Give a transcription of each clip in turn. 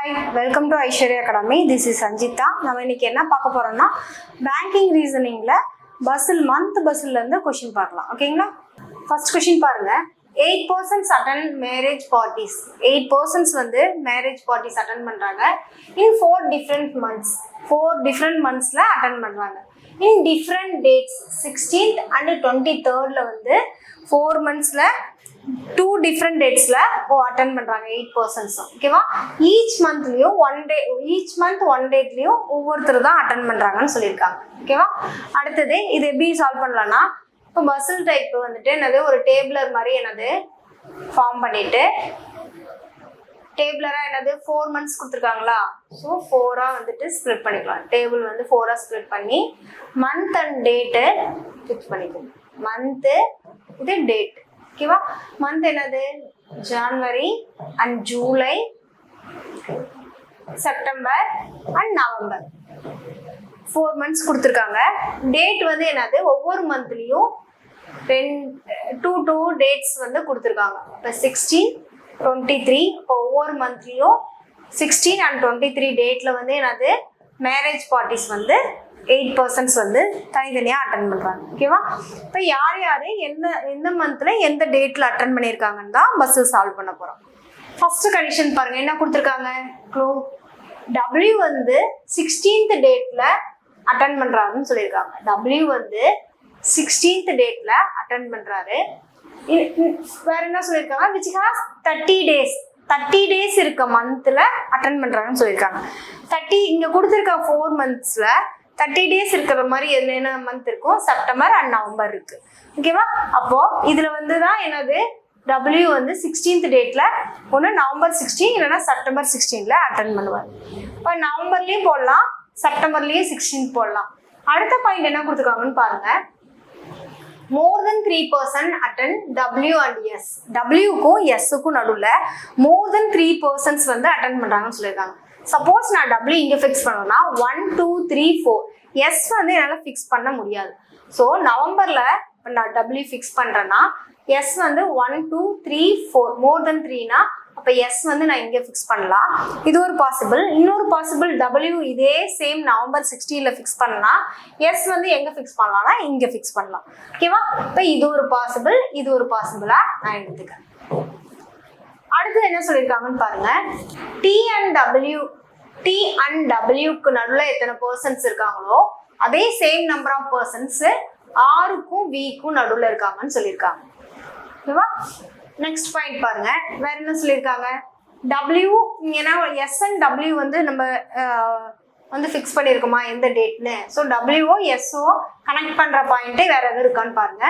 Hi, welcome to Aishwarya Academy. This is Sanjita. நம்ம இன்னைக்கு என்ன பார்க்க போறோம்னா பேங்கிங் ரீசனிங்ல பஸ்ஸில் மந்த் பஸ்ஸில் இருந்து क्वेश्चन பார்க்கலாம். ஓகேங்களா? ஃபர்ஸ்ட் क्वेश्चन பாருங்க. 8 persons attend marriage parties. 8 persons வந்து marriage parties attend பண்றாங்க. In 4 different months. 4 different monthsல attend பண்றாங்க. In different dates 16th and 23rd ல வந்து 4 monthsல 2 different datesல attend பண்றாங்க 8 persons. ஓகேவா? ஈச் மந்த்லயும் one dateலயும் ஒவ்வொருத்தர் தான் அட்டெண்ட் பண்றாங்கன்னு சொல்லியிருக்காங்க. ஓகேவா? அடுத்தது இது எப்படி சால்வ் பண்ணலாம்னா இப்போ பஸ்ஸில் டைப் வந்துட்டு என்னது ஒரு டேபிளர் மாதிரி என்னது ஃபார்ம் பண்ணிட்டு டேபிளரா என்னது 4 months கொடுத்துருக்காங்களா, ஸோ 4ஆ வந்துட்டு ஸ்ப்ளிட் பண்ணிக்கலாம். டேபிள் வந்து 4ஆ ஸ்ப்ளிட் பண்ணி மந்த் அண்ட் டேட்டு ஃபிக்ஸ் பண்ணிக்கணும். மந்த்து இது டேட். ஓகேவா? மந்த் என்னது ஜனவரி and July, September and November 4 months கொடுத்துருக்காங்க. டேட் வந்து என்னது ஒவ்வொரு மந்த்லேயும் 2 dates வந்து கொடுத்துருக்காங்க. இப்போ 16, 23, இப்போ ஒவ்வொரு மந்த்லேயும் 16 and 23 டேட்டில் வந்து என்னது மேரேஜ் பார்ட்டிஸ் வந்து 8 persons வந்து தனித்தனியாக அட்டன் பண்ணுறாங்க. ஓகேவா? இப்போ யார் யார் எந்த மந்த்தில் எந்த டேட்டில் அட்டன் பண்ணியிருக்காங்கன்னு தான் பஸ்ஸில் சால்வ் பண்ண போகிறோம். ஃபர்ஸ்ட் கண்டிஷன் பாருங்கள், என்ன கொடுத்துருக்காங்க. W வந்து 16th டேட்டில் அட்டன் பண்ணுறாருன்னு சொல்லியிருக்காங்க. W வந்து 16th டேட்டில் அட்டன் பண்ணுறாரு. வேற என்ன சொல்லியிருக்காங்க, விச் ஹாஸ் 30 days இருக்க மந்த்தில் அட்டன் பண்ணுறாங்கன்னு சொல்லியிருக்காங்க. 30 இங்கே கொடுத்துருக்க 4 monthsல 30 days இருக்கிற மாதிரி என்ன மந்த் இருக்கும், செப்டம்பர் அண்ட் நவம்பர் இருக்கு. ஓகேவா? அப்போ இதுல வந்து தான் என்னது W வந்து 16th டேட்ல ஒன்று நவம்பர் 16 இல்லைன்னா செப்டம்பர் 16ல அட்டன் பண்ணுவார். இப்போ நவம்பர்லயும் போடலாம், செப்டம்பர்லயும் 16 போடலாம். அடுத்த பாயிண்ட் என்ன கொடுத்துருக்காங்கன்னு பாருங்க. more than 3 person attend W and S. Wக்கும் Sக்கும் நடுவில் more than 3 persons வந்து அட்டன் பண்றாங்கன்னு சொல்லியிருக்காங்க. சப்போஸ் நான் W இங்கே ஃபிக்ஸ் பண்ணோம்னா 1, 2, 3, 4 S வந்து என்னால் ஃபிக்ஸ் பண்ண முடியாது. ஸோ நவம்பரில் நான் W ஃபிக்ஸ் பண்ணுறேன்னா S வந்து 1, 2, 3, 4 மோர் தென் 3னா அப்போ S வந்து நான் இங்கே ஃபிக்ஸ் பண்ணலாம். இது ஒரு பாசிபிள். இன்னொரு பாசிபிள் W இதே சேம் நவம்பர் 16ல ஃபிக்ஸ் பண்ணலாம். S வந்து எங்கே ஃபிக்ஸ் பண்ணலாம்னா இங்கே ஃபிக்ஸ் பண்ணலாம். ஓகேவா? இப்போ இது ஒரு பாசிபிள், இது ஒரு பாசிபிளாக நான் எடுத்துக்கிறேன். அடுத்து என்ன சொல்லியிருக்காங்கன்னு பாருங்க. T and Wக்கு நடுவில் எத்தனை பர்சன்ஸ் இருக்காங்களோ அதே சேம் நம்பர் ஆஃப் பர்சன்ஸ் Rக்கும் Vக்கும் நடுவில் இருக்காங்கன்னு சொல்லியிருக்காங்க. ஓகேவா? நெக்ஸ்ட் பாயிண்ட் பாருங்க. வேற என்ன சொல்லியிருக்காங்க. W ஏன்னா S அண்ட் W வந்து நம்ம வந்து ஃபிக்ஸ் பண்ணியிருக்கோமா எந்த டேட்னு. ஸோ WO SO கனெக்ட் பண்ணுற பாயிண்ட்டே வேற எது இருக்கான்னு பாருங்க.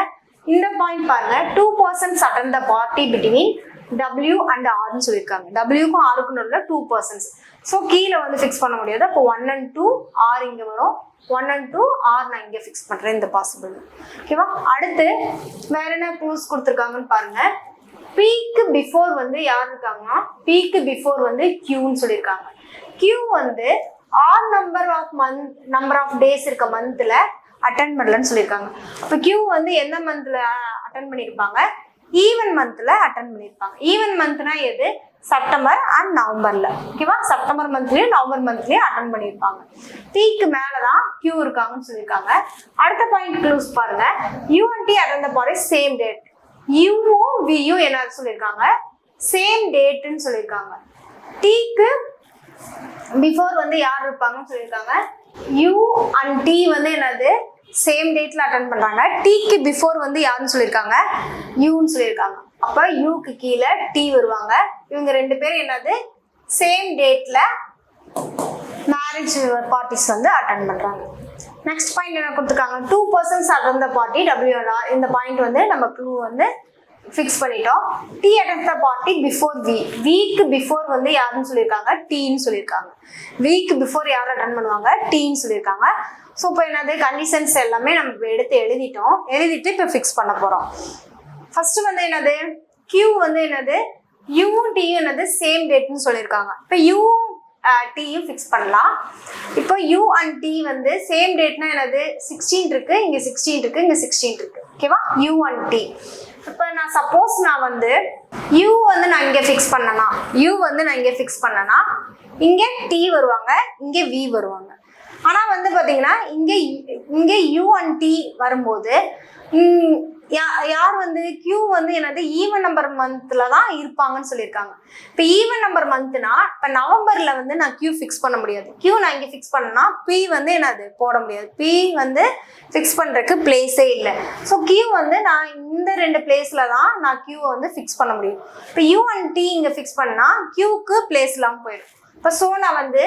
இந்த பாயிண்ட் பாருங்க. 2 persons attend the party between W and Rன்னு சொல்லியிருக்காங்க. Wக்கும் Rக்கும் நடுவில் 2 persons. ஸோ கீழே வந்து ஃபிக்ஸ் பண்ண முடியாது. அப்போ 1 and 2 R இங்கே வரும். 1 and 2 R நான் இங்கே ஃபிக்ஸ் பண்ணுறேன் இந்த பாசிபிள். ஓகேவா? அடுத்து வேற என்ன க்ளூஸ் கொடுத்துருக்காங்கன்னு பாருங்க. Pக்கு பிஃபோர் வந்து யார் இருக்காங்கன்னா Pக்கு பிஃபோர் வந்து Qன்னு சொல்லியிருக்காங்க. Q வந்து R நம்பர் ஆஃப் டேஸ் இருக்க மந்த்தில் அட்டன் பண்ணலன்னு சொல்லியிருக்காங்க. இப்போ Q வந்து எந்த மந்த்தில் அட்டன் பண்ணியிருப்பாங்க, ஈவன் மந்த்ல அட்டன் பண்ணியிருப்பாங்க. ஈவன் மந்த்னா எது, செப்டம்பர் அண்ட் நவம்பர்ல. ஓகேவா? செப்டம்பர் மந்த்லயும் நவம்பர் மந்த்லயும் அட்டன் பண்ணியிருப்பாங்க. Tக்கு மேலதான் Q இருக்காங்கன்னு சொல்லியிருக்காங்க. அடுத்த பாயிண்ட் க்ளூஸ் பாருங்க. U and T அட்டன் பாரு சேம் டேட். Uவும் Vயும் என்ன சொல்லியிருக்காங்க, சேம் டேட்னு சொல்லியிருக்காங்க. Tக்கு பிஃபோர் வந்து யார் இருப்பாங்கன்னு சொல்லியிருக்காங்க. U and T வந்து என்னது சேம் டேட்ல அட்டன் பண்றாங்க. Tக்கு பிஃபோர் வந்து யாருன்னு சொல்லியிருக்காங்க, Uன்னு சொல்லியிருக்காங்க. அப்ப Uக்கு கீழே T வருவாங்க. இவங்க ரெண்டு பேரும் என்னது சேம் டேட்ல மேரேஜ் பார்ட்டிஸ் வந்து அட்டன் பண்றாங்க. நெக்ஸ்ட் பாயிண்ட் என்ன கொடுத்துருக்காங்க. 2 persons attend the party W and R. இந்த பாயிண்ட் வந்து நம்ம க்ளூ வந்து ஃபிக்ஸ் பண்ணிட்டோம். T attends the party before V. Vக்கு பிஃபோர் வந்து யாருன்னு சொல்லியிருக்காங்க, Tன்னு சொல்லியிருக்காங்க. Vக்கு பிஃபோர் யார் அட்டன் பண்ணுவாங்க, Tன்னு சொல்லியிருக்காங்க. ஸோ இப்போ என்னது கண்டிஷன்ஸ் எல்லாமே நம்ம எழுதிட்டு இப்போ ஃபிக்ஸ் பண்ண போகிறோம். ஃபர்ஸ்ட் வந்து என்னது Q வந்து என்னது Uவும் Tயும் என்னது சேம் டேட்னு சொல்லியிருக்காங்க. இப்போ Uவும் Tயும் ஃபிக்ஸ் பண்ணலாம். இப்போ U and T வந்து சேம் டேட்னா என்னது 16 இருக்கு, இங்கே 16 இருக்கு, இங்கே 16 இருக்கு. ஓகேவா? U and T இப்போ நான் சப்போஸ் நான் வந்து u வந்து நான் இங்கே ஃபிக்ஸ் பண்ணனா இங்கே t வருவாங்க, இங்கே v வருவாங்க. ஆனால் வந்து பார்த்தீங்கன்னா இங்கே u and t வரும்போது யார் வந்து q வந்து என்னது ஈவன் நம்பர் மந்த்ல தான் இருப்பாங்கன்னு சொல்லியிருக்காங்க. இப்போ ஈவன் நம்பர் மந்த்னா இப்போ நவம்பர்ல வந்து நான் q ஃபிக்ஸ் பண்ண முடியாது. q நான் இங்கே ஃபிக்ஸ் பண்ணனா p வந்து என்னது போட முடியாது. p வந்து ஃபிக்ஸ் பண்றதுக்கு பிளேஸே இல்லை. ஸோ q வந்து நான் இந்த 2 பிளேஸ்ல தான் நான் q வந்து ஃபிக்ஸ் பண்ண முடியும். இப்போ u and t இங்கே ஃபிக்ஸ் பண்ணா qக்கு பிளேஸ் இல்லாமல் போயிடும். இப்போ ஸோ நான் வந்து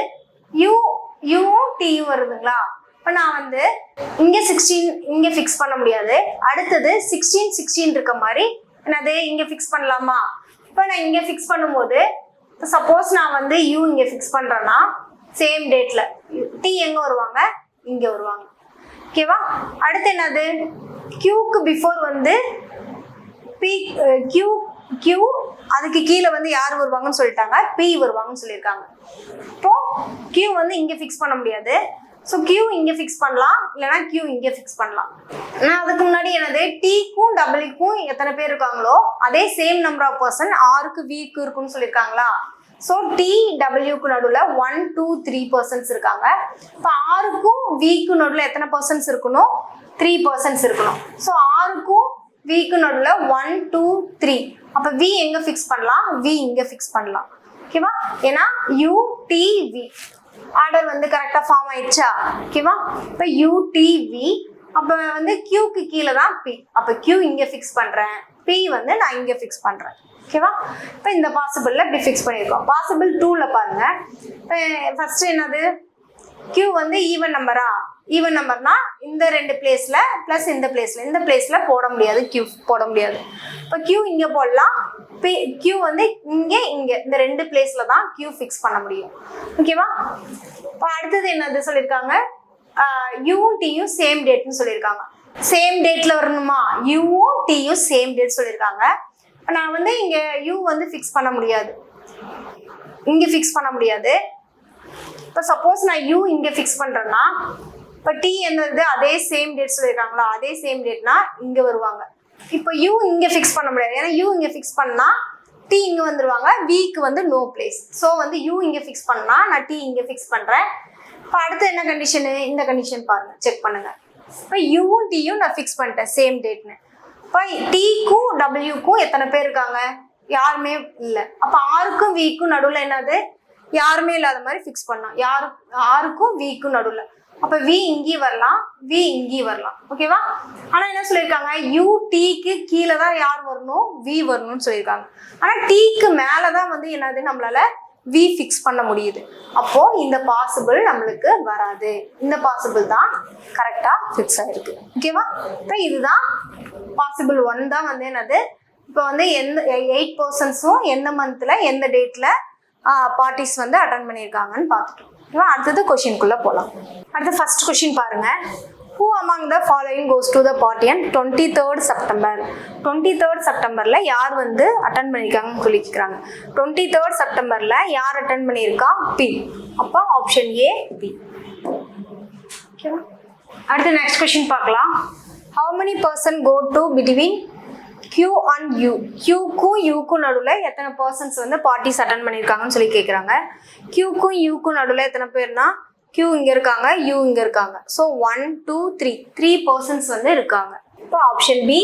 uவும் tயும் வருதுங்களா. இப்போ நான் வந்து இங்கே 16 இங்கே ஃபிக்ஸ் பண்ண முடியாது. அடுத்தது 16 இருக்க மாதிரி என்னது இங்கே ஃபிக்ஸ் பண்ணலாமா. இப்போ நான் இங்கே ஃபிக்ஸ் பண்ணும்போது இப்போ சப்போஸ் நான் வந்து u இங்கே ஃபிக்ஸ் பண்ணுறேன்னா சேம் டேட்டில் t எங்கே வருவாங்க, இங்கே வருவாங்க. ஓகேவா. அடுத்து என்னது q பிஃபோர் வந்து q அதுக்கு கீழே வந்து யார் வருவாங்கன்னு சொல்லிட்டாங்க, p வருவாங்கன்னு சொல்லியிருக்காங்க. இப்போ q வந்து இங்கே ஃபிக்ஸ் பண்ண முடியாது. ஸோ q இங்கே ஃபிக்ஸ் பண்ணலாம், இல்லைனா q இங்கே ஃபிக்ஸ் பண்ணலாம். நான் அதுக்கு முன்னாடி என்னது tக்கும் wக்கும் எத்தனை பேர் இருக்காங்களோ அதே சேம் நம்பர் ஆஃப் பர்சன் rக்கு vக்கு இருக்குன்னு சொல்லியிருக்காங்களா. ஸோ t wக்கு நடுவில் 1 2 3 பர்சன்ஸ் இருக்காங்க. இப்போ rக்கும் vக்கு நடுவில் எத்தனை பர்சன்ஸ் இருக்கணும், 3 பர்சன்ஸ் இருக்கணும். ஸோ rக்கும் vக்கு நடுவில் 1 2 3. அப்போ v எங்கே ஃபிக்ஸ் பண்ணலாம், v இங்கே ஃபிக்ஸ் பண்ணலாம். ஓகேவா. ஏன்னா u t v ஆர்டர் வந்து கரெக்டாக ஃபார்ம் ஆயிடுச்சா. ஓகேவா. இப்போ UTV அப்போ வந்து க்யூக்கு கீழே தான் P. அப்போ க்யூ இங்கே ஃபிக்ஸ் பண்ணுறேன், P வந்து நான் இங்கே ஃபிக்ஸ் பண்ணுறேன். ஓகேவா. இப்போ இந்த பாசிபிளில் இப்படி ஃபிக்ஸ் பண்ணியிருக்கோம். பாசிபிள் 2ல் பாருங்க. இப்போ ஃபர்ஸ்ட் என்னது க்யூ வந்து ஈவன் நம்பர்னா இந்த 2 பிளேஸில் ப்ளஸ் இந்த பிளேஸில் போட முடியாது, க்யூ போட முடியாது. இப்போ க்யூ இங்கே போடலாம், க்யூ வந்து இங்கே இந்த 2 பிளேஸ்ல தான் க்யூ ஃபிக்ஸ் பண்ண முடியும். ஓகேவா. இப்போ அடுத்தது என்னது சொல்லியிருக்காங்க, யூவும் டியும் சேம் டேட்னு சொல்லியிருக்காங்க. சேம் டேட்ல வரணுமா, யூவும் டியும் சேம் டேட் சொல்லியிருக்காங்க. நான் வந்து இங்கே யூ வந்து ஃபிக்ஸ் பண்ண முடியாது, இங்கே ஃபிக்ஸ் பண்ண முடியாது. இப்போ சப்போஸ் நான் யூ இங்கே ஃபிக்ஸ் பண்ணுறேன்னா இப்போ டி என்னது அதே சேம் டேட் சொல்லியிருக்காங்களா, அதே சேம் டேட்னா இங்கே வருவாங்க. இப்போ யூ இங்கே ஃபிக்ஸ் பண்ண முடியாது, ஏன்னா யூ இங்கே ஃபிக்ஸ் பண்ணால் டி இங்கே வந்துடுவாங்க, விக்கு வந்து நோ பிளேஸ். ஸோ வந்து யூ இங்கே ஃபிக்ஸ் பண்ணால் நான் டி இங்கே ஃபிக்ஸ் பண்ணுறேன். இப்போ அடுத்து என்ன கண்டிஷனு, இந்த கண்டிஷன் பாருங்க, செக் பண்ணுங்க. இப்போ யூவும் டியும் நான் ஃபிக்ஸ் பண்ணிட்டேன் சேம் டேட்னு. இப்போ டிக்கும் டபிள்யூக்கும் எத்தனை பேர் இருக்காங்க, யாருமே இல்லை. அப்போ ஆருக்கும் விக்கும் நடுவில் என்னது யாருமே இல்லாத மாதிரி ஃபிக்ஸ் பண்ணோம். ஆருக்கும் விக்கும் நடுவில். அப்போ வி இங்கேயும் வரலாம், வி இங்கேயும் வரலாம். ஓகேவா. ஆனால் என்ன சொல்லியிருக்காங்க, யூ டிக்கு கீழே தான் யார் வரணும், வி வரணும்னு சொல்லியிருக்காங்க. ஆனால் டிக்கு மேலே தான் வந்து என்னது நம்மளால வி ஃபிக்ஸ் பண்ண முடியுது. அப்போ இந்த பாசிபிள் நம்மளுக்கு வராது, இந்த பாசிபிள் தான் கரெக்டாக ஃபிக்ஸ் ஆயிருக்கு. ஓகேவா. இப்போ இதுதான் பாசிபிள் 1 தான் வந்து என்னது. இப்போ வந்து எந்த 8 பர்சன்ஸும் எந்த மந்த்ல எந்த டேட்ல பார்ட்டிஸ் வந்து அட்டன் பண்ணியிருக்காங்கன்னு பார்த்துட்டோம். அடுத்தது கொஸ்டின்குள்ள போகலாம். அடுத்து ஃபர்ஸ்ட் கொஸ்டின் பாருங்க. Who among the following goes to the party on 23rd September? 23rd செப்டம்பர்ல யார் வந்து அட்டன் பண்ணியிருக்காங்கன்னு சொல்லிக்கிறாங்க. 23rd செப்டம்பர்ல யார் அட்டன் பண்ணியிருக்கா, பி. அப்போ ஆப்ஷன் ஏ பி. ஓகேவா. அடுத்து நெக்ஸ்ட் கொஸ்டின் பார்க்கலாம். How many person go to between Q and U? Qக்கும் Uக்கும் நடுவில் எத்தனை பர்சன்ஸ் வந்து பார்ட்டிஸ் அட்டன் பண்ணியிருக்காங்கன்னு சொல்லி கேட்குறாங்க. Qக்கும் Uக்கும் நடுவில் எத்தனை பேர்னா Q இங்கே இருக்காங்க, U இங்கே இருக்காங்க. ஸோ 1 2 3 பர்சன்ஸ் வந்து இருக்காங்க. இப்போ ஆப்ஷன் பி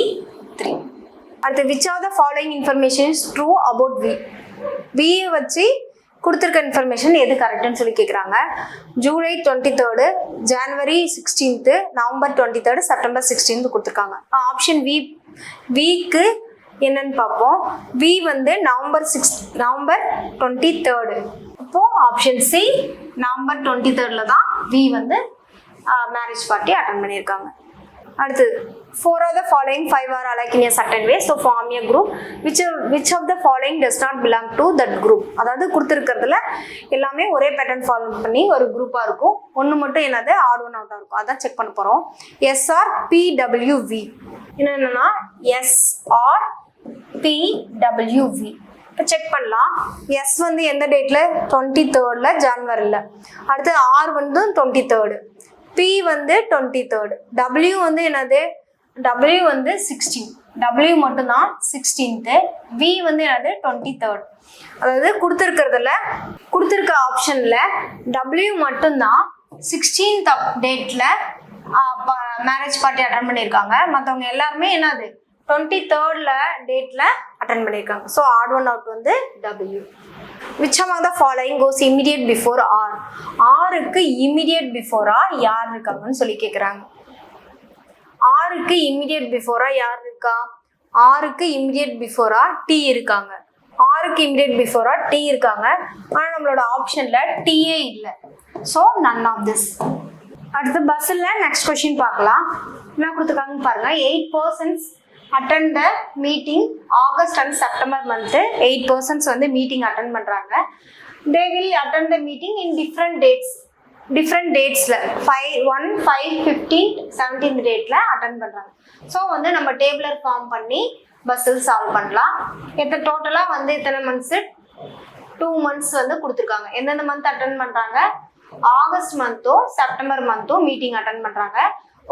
3. அடுத்து which of the following information is true about V? Vயை வச்சு கொடுத்துருக்க இன்ஃபர்மேஷன் எது கரெக்டுன்னு சொல்லி கேட்குறாங்க. ஜூலை 23rd, ஜனவரி 16th, November 23rd, September 16th கொடுத்துருக்காங்க. ஆப்ஷன் விக்கு என்னன்னு பார்ப்போம். வி வந்து நவம்பர் 23rd. அப்போ ஆப்ஷன் சி நவம்பர் 23rd தான் வி வந்து மேரேஜ் பார்ட்டி அட்டன் பண்ணியிருக்காங்க. அடுத்து 4 of the following 5 are alike in a certain way, so form a group. Which of the following does not belong to that group? அதாவது கொடுத்துருக்கிறதுல எல்லாமே ஒரே pattern follow பண்ணி ஒரு குரூப்பாக இருக்கும், ஒன்று மட்டும் என்னது ஆட் ஒன் அவுட்டாக இருக்கும். அதான் செக் பண்ண போகிறோம். SRPWV என்னென்னா SRPWV. இப்போ செக் பண்ணலாம். எஸ் வந்து எந்த டேட்டில், 23rd ஜனவரியில். அடுத்து ஆர் வந்து 23rd, பி வந்து 23rd, டபிள்யூ வந்து என்னது, டபிள்யூ வந்து 16. W மட்டும்தான் 16th, V வந்து என்னது 23rd. அதாவது கொடுத்துருக்க ஆப்ஷன்ல W மட்டும்தான் 16th டேட்ல மேரேஜ் பார்ட்டி அட்டன் பண்ணியிருக்காங்க. மற்றவங்க எல்லாருமே என்னது 23rd டேட்ல அட்டன் பண்ணியிருக்காங்க. ஸோ ஆட் ஒன் அவுட் வந்து W. Which among the following goes immediate before R? Rக்கு immediate before யார் இருக்காங்கன்னு சொல்லி கேட்குறாங்க. Rக்கு immediate before யார் இருக்கா? Rக்கு immediate before T இருக்காங்க. Rக்கு immediate before T இருக்காங்க. ஆனால் நம்மளோட ஆப்ஷன்ல Tயே இல்லை. So none of this. அடுத்து பஸ்ஸில் நெக்ஸ்ட் கொஸ்டின் பார்க்கலாம். என்ன கொடுத்துருக்காங்கன்னு பாருங்க. 8 persons attend the meeting August and September month. 8 persons வந்து மீட்டிங் அட்டென்ட் பண்றாங்க. They will attend the meeting in different டேட்ஸ்ல 1, 5, 15, 17 டேட்ல அட்டென்ட் பண்றாங்க. ஸோ வந்து நம்ம டேபிளர் ஃபார்ம் பண்ணி பஸ்ஸில் சால்வ் பண்ணலாம். டோட்டலா வந்து இத்தனை மந்த்ஸ் 2 months வந்து கொடுத்துருக்காங்க. எந்தெந்த மந்த் அட்டென்ட் பண்றாங்க? ஆகஸ்ட் மந்த்தும் செப்டம்பர் மந்த்தும் மீட்டிங் அட்டென்ட் பண்றாங்க.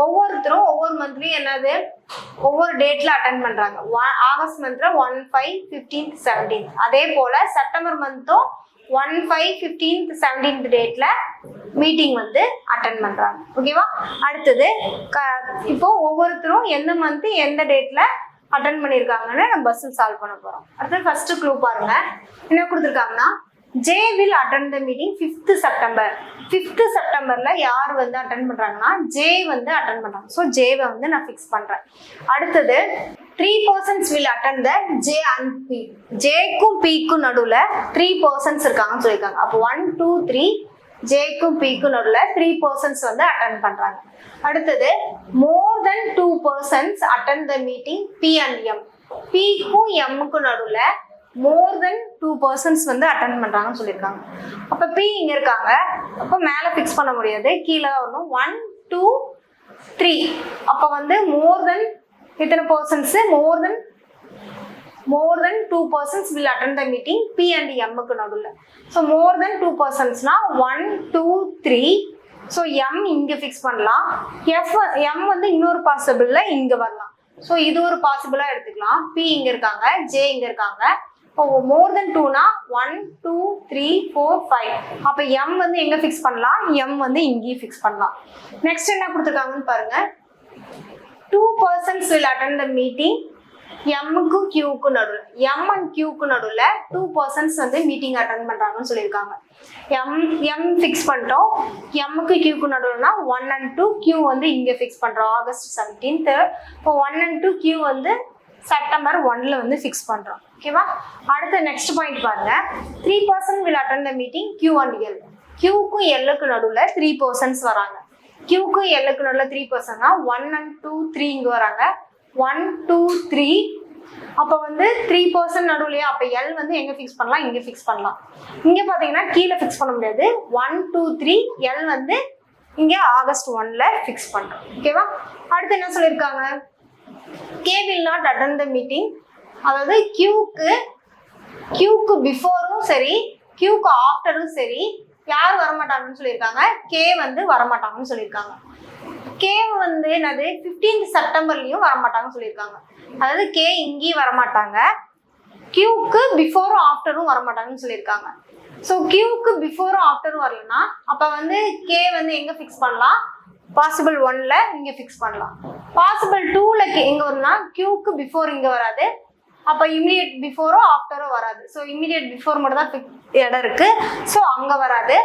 ஒவ்வொருத்தரும் ஒவ்வொரு மந்த்லயும் என்னது ஒவ்வொரு டேட்ல அட்டென்ட் பண்றாங்க. ஆகஸ்ட் மந்த்ல 1, 5, 15, 17. அதே போல செப்டம்பர் மந்த்தும் 1, 5, 15, 17 டேட்ல மீட்டிங் வந்து அட்டென்ட் பண்றாங்க. ஓகேவா? அடுத்தது இப்போ ஒவ்வொருத்தரும் எந்த மந்த் எந்த டேட்ல அட்டென்ட் பண்ணியிருக்காங்கன்னு நம்ம பஸ்ஸில் சால்வ் பண்ண போறோம். அடுத்தது ஃபர்ஸ்ட் க்ளூ பாருங்க. என்ன கொடுத்துருக்காங்கன்னா J will attend the meeting 5th September. 5th செப்டம்பர்ல யார் வந்து அட்டென்ட் பண்றாங்கன்னா J வந்து அட்டென்ட் பண்றாங்க. ஸோ Jவை வந்து நான் ஃபிக்ஸ் பண்றேன். அடுத்தது 3 persons will attend the J and P. Jக்கும் Pக்கும் நடுவுல 3 persons இருக்காங்கன்னு சொல்லியிருக்காங்க. அப்போ 1, 2, 3 Jக்கும் Pக்கும் நடுவுல 3 persons வந்து அட்டென்ட் பண்றாங்க. அடுத்தது more than 2 persons attend the meeting P and M. Pக்கும் Mக்கும் நடுவுல more than 2 persons வந்து அட்டென்ட் பண்றாங்கன்னு சொல்லியிருக்காங்க. அப்ப P இங்க இருக்காங்க. அப்ப மேல ஃபிக்ஸ் பண்ண முடியாது, கீழே வரணும். 1, 2, 3. அப்ப வந்து more than இத்தனை persons more than 2 persons will attend the meeting P and Mக்கு நடுவுல. So more than 2 personsனா 1, 2, 3. So M இங்க ஃபிக்ஸ் பண்ணலாம். M வந்து இன்னொரு பாசிபிள்ல இங்க வரலாம். ஸோ இது ஒரு பாசிபிளா எடுத்துக்கலாம். P இங்க இருக்காங்க, J இங்க இருக்காங்க. இப்போ more than 2னா 1, 2, 3, 4, 5. அப்ப M வந்து எங்க ஃபிக்ஸ் பண்ணலாம்? M வந்து இங்கேயும் ஃபிக்ஸ் பண்ணலாம். நெக்ஸ்ட் என்ன கொடுத்துருக்காங்கன்னு பாருங்க. 2 persons will attend the meeting M-க்கு Q-க்கு நடுவில். M and Q-க்கு நடுவில் 2 persons வந்து மீட்டிங் அட்டென்ட் பண்றாங்கன்னு சொல்லியிருக்காங்க. M ஃபிக்ஸ் பண்ணிட்டோம். M-க்கு Q-க்கு நடுவில்னா 1 and 2. Q வந்து இங்க ஃபிக்ஸ் பண்றோம் ஆகஸ்ட் 17th. இப்போ 1 and 2 Q வந்து செப்டம்பர் 1ல வந்து ஃபிக்ஸ் பண்றோம். ஓகேவா? அடுத்த நெக்ஸ்ட் பாயிண்ட் பாருங்க. 3 persons will attend the meeting Q and L. Q-க்கும் L-க்கு நடுவில் 3 persons வராங்க. Q-க்கும் L-க்கு நடுவில் 3 personsனா 1 and 2, 3 இங்க வராங்க. 1, 2, 3. அப்ப வந்து 3 person நடுவுலையா? அப்ப L வந்து எங்க ஃபிக்ஸ் பண்ணலாம்? இங்க ஃபிக்ஸ் பண்ணலாம். இங்க பாத்தீங்கன்னா கீழே ஃபிக்ஸ் பண்ண முடியாது. 1, 2, 3. L வந்து இங்க ஆகஸ்ட் 1ல ஃபிக்ஸ் பண்றோம். ஓகேவா? அடுத்து என்ன சொல்லியிருக்காங்க? K will not attend the meeting. அதாவது Qக்கு பிஃபோரும் சரி, Qக்கு ஆஃப்டரும் சரி யார் வரமாட்டாங்கன்னு சொல்லியிருக்காங்க? K வந்து வரமாட்டாங்கன்னு சொல்லியிருக்காங்க. K வந்து என்னது 15th செப்டம்பர்லயும் வரமாட்டாங்கன்னு சொல்லியிருக்காங்க. அதாவது K இங்கேயும் வரமாட்டாங்க, Qக்கு பிஃபோரும் ஆஃப்டரும் வரமாட்டாங்கன்னு சொல்லியிருக்காங்க. ஸோ Qக்கு பிஃபோரும் ஆஃப்டரும் வரலன்னா அப்ப வந்து K வந்து எங்க ஃபிக்ஸ் பண்ணலாம்? பாசிபிள் 1ல இங்க ஃபிக்ஸ் பண்ணலாம். பாசிபிள் 2ல எங்க வரும்னா Qக்கு பிஃபோர் இங்க வராது, அப்ப இமிடியேட் பிஃபோரோ ஆஃப்டரோ வராது. ஸோ இமிடியேட் பிஃபோர் மட்டும் தான் இடம் இருக்கு, ஸோ அங்க வராது.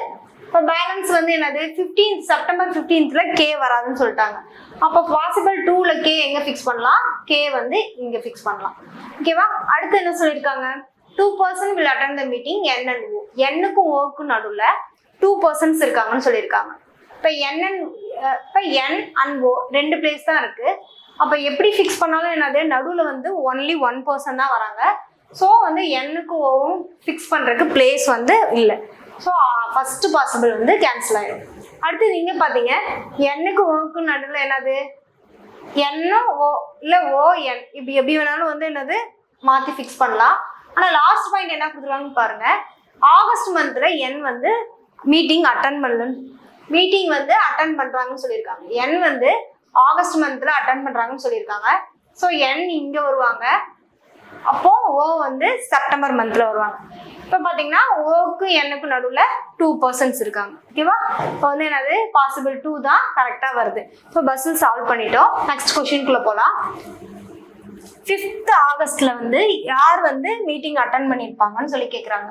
இப்போ பேலன்ஸ் வந்து என்னது? 15th செப்டம்பர் 15th K வராதுன்னு சொல்லிட்டாங்க. அப்போ பாசிபிள் 2ல K எங்க ஃபிக்ஸ் பண்ணலாம்? K வந்து இங்க ஃபிக்ஸ் பண்ணலாம். ஓகேவா? அடுத்து என்ன சொல்லியிருக்காங்க? 2 persons will attend the meeting N and O. N-க்கும் O-க்கும் நடுவுல 2 persons இருக்காங்கன்னு சொல்லியிருக்காங்க. இப்போ N and O 2 பிளேஸ் தான் இருக்கு. அப்ப எப்படி ஃபிக்ஸ் பண்ணாலும் என்னது? நடுவுல வந்து ஒன்லி 1 person தான் வராங்க. ஸோ வந்து N-க்கு O-வும் ஃபிக்ஸ் பண்றதுக்கு பிளேஸ் வந்து இல்லை. ஸோ ஃபர்ஸ்ட் பாசிபிள் வந்து கேன்சல் ஆயிடும். அடுத்து நீங்க பாத்தீங்க N-க்கு O-க்கு நடுவில் என்னது? N-O இல்ல O-N இப்படி எப்படி வேணாலும் வந்து என்னது மாத்தி ஃபிக்ஸ் பண்ணலாம். ஆனா லாஸ்ட் பாயிண்ட் என்ன கொடுத்துருக்காங்கன்னு பாருங்க. ஆகஸ்ட் மந்த்ல N வந்து மீட்டிங் அட்டன் பண்றாங்கன்னு சொல்லியிருக்காங்க. N வந்து ஆகஸ்ட் மந்த்ல அட்டன் பண்றாங்கன்னு சொல்லியிருக்காங்க. ஸோ n இங்க வருவாங்க, அப்போ ஓ வந்து செப்டம்பர் மந்த்ல வருவாங்க. இப்போ பார்த்தீங்கன்னா ஓக்கு என்னுக்கு நடுவில் 2 பர்சன்ஸ் இருக்காங்க. ஓகேவா? இப்போ வந்து என்னது பாசிபிள் 2 தான் கரெக்டாக வருது. இப்போ பஸ்ஸில் சால்வ் பண்ணிட்டோம். நெக்ஸ்ட் கொஸ்டின்குள்ளே போகலாம். 5th ஆகஸ்ட்ல வந்து யார் வந்து மீட்டிங் அட்டன் பண்ணியிருப்பாங்கன்னு சொல்லி கேட்குறாங்க.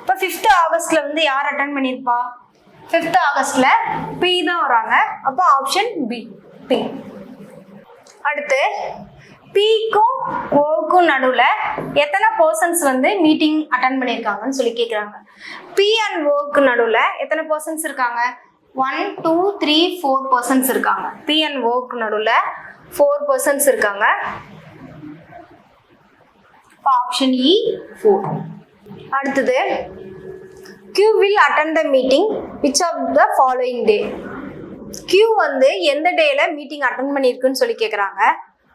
இப்போ 5th ஆகஸ்ட்ல வந்து யார் அட்டன் பண்ணியிருப்பா? 5th ஆகஸ்ட்ல பி தான் வராங்க. அப்போ ஆப்ஷன் பி, பி. அடுத்து பிக்கும் ஓக்கும் நடுவில் எத்தனை பர்சன்ஸ் வந்து மீட்டிங் அட்டன் பண்ணியிருக்காங்கன்னு சொல்லி கேட்குறாங்க. பி அண்ட் ஓக்கு நடுவில் எத்தனை பர்சன்ஸ் இருக்காங்க? 1 2 3 4 பர்சன்ஸ் இருக்காங்க. பி அண்ட் ஓக்கு நடுவில் 4 பர்சன்ஸ் இருக்காங்க. ஆப்ஷன் இ 4. அடுத்தது Q will attend the meeting which of the following day? Q வந்து எந்த டேல மீட்டிங் அட்டன் பண்ணியிருக்குன்னு சொல்லி கேட்குறாங்க.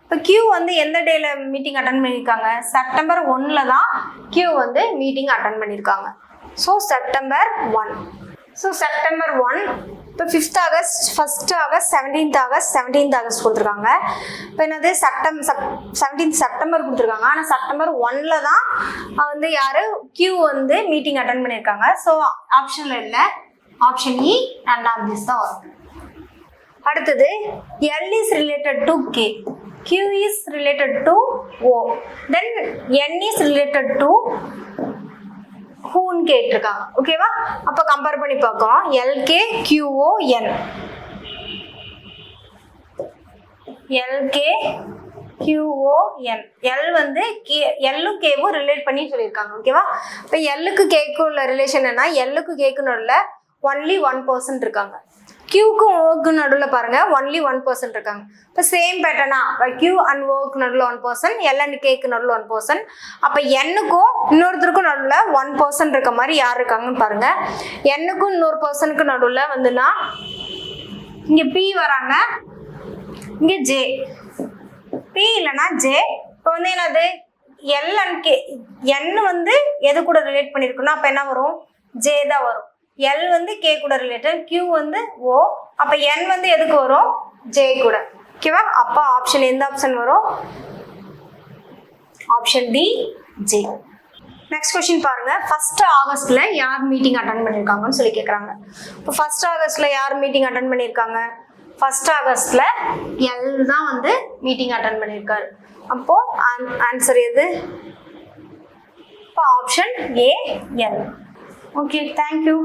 இப்போ Q வந்து எந்த டேல மீட்டிங் அட்டன் பண்ணியிருக்காங்க? செப்டம்பர் 1ல தான் Q வந்து மீட்டிங் அட்டன் பண்ணியிருக்காங்க. So September 1. So September 1. இப்போ 5th August, 1st August, 17th August, 17th August கொடுத்துருக்காங்க. இப்போ என்னது 17th செப்டம்பர் கொடுத்துருக்காங்க. ஆனால் செப்டம்பர் 1ல தான் வந்து யாரு Q வந்து மீட்டிங் அட்டன் பண்ணியிருக்காங்க. ஸோ ஆப்ஷன்ல இல்லை, ஆப்ஷன் இ 2ஆம் திஸ் தான் வரும். அடுத்தது L is related to K, Q is related to O, then N is related to whoன்னு கேட்டிருக்காங்க. ஓகேவா? அப்போ கம்பேர் பண்ணி பார்க்கலாம். LK QO N, LK QO N. L வந்து Lலும் Kவும் ரிலேட் பண்ணி சொல்லியிருக்காங்க. ஓகேவா? இப்போ Lக்கு Kக்கும் உள்ள ரிலேஷன் என்ன? Lக்கு Kக்கும் நடுவில் ஒன்லி 1% இருக்காங்க. Qக்கும் Oக்கு நடுவில் பாருங்க ஒன்லி 1% இருக்காங்க. இப்போ சேம் பேட்டர்னா Q அண்ட் Oக்கு நடுவில் 1%, L அண்ட் Kக்கு நடுவில் 1%. அப்போ Nக்கும் இன்னொருத்தருக்கும் நடுவில் 1% இருக்க மாதிரி யார் இருக்காங்கன்னு பாருங்க. Nக்கும் இன்னொரு பர்சனுக்கு நடுவில் வந்துன்னா இங்கே P வராங்க, இங்கே J. P இல்லைன்னா J. இப்போ வந்து என்னது L அண்ட் K, N வந்து எது கூட ரிலேட் பண்ணியிருக்குன்னா அப்போ என்ன வரும்? J தான் வரும். L வந்து K கூட ரிலேட்டட், Q வந்து O. அப்போ N வந்து எதுக்கு வரும்? J கூட. ஓகேவா? அப்போ ஆப்ஷன் எந்த ஆப்ஷன் வரும்? Option D, J. Next question பாருங்க. 1st ஆகஸ்ட்ல யார் மீட்டிங் அட்டன் பண்ணியிருக்காங்கன்னு சொல்லி கேட்குறாங்க. இப்போ 1st ஆகஸ்ட்ல யார் மீட்டிங் அட்டன் பண்ணியிருக்காங்க? 1st ஆகஸ்ட்ல L தான் வந்து மீட்டிங் அட்டன் பண்ணியிருக்காரு. அப்போ ஆன்சர் எது? இப்போ option A, L. Okay, thank you.